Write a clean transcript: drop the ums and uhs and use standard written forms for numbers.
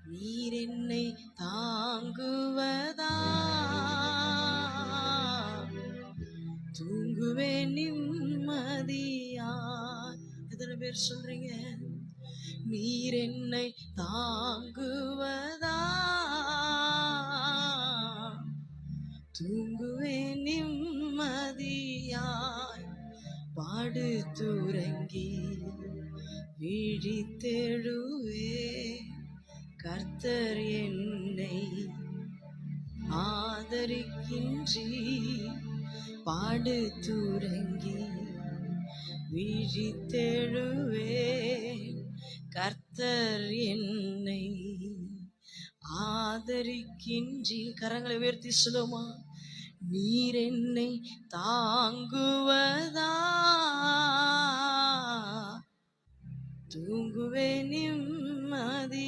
நீர் என்னை தாங்குவதா, தூங்குவேன் நிம்மதியா. எத்தனை பேர் சொல்றீங்க? நீர் என்னை தாங்குவதா, தூங்குவேன் நிம்மதியாய். பாடு தூரங்கி விழித்தெழுவே, கர்த்தர் என்னை ஆதரிக்கின்றி. பாடு தூரங்கி விழித்தெழுவே, கர்த்தர் என்னை ஆதரிக்கின்றி. கரங்களை உயர்த்தி சொல்லுமா? நீர் என்னை தாங்குவதா, தூங்குவே நிம்மதியா.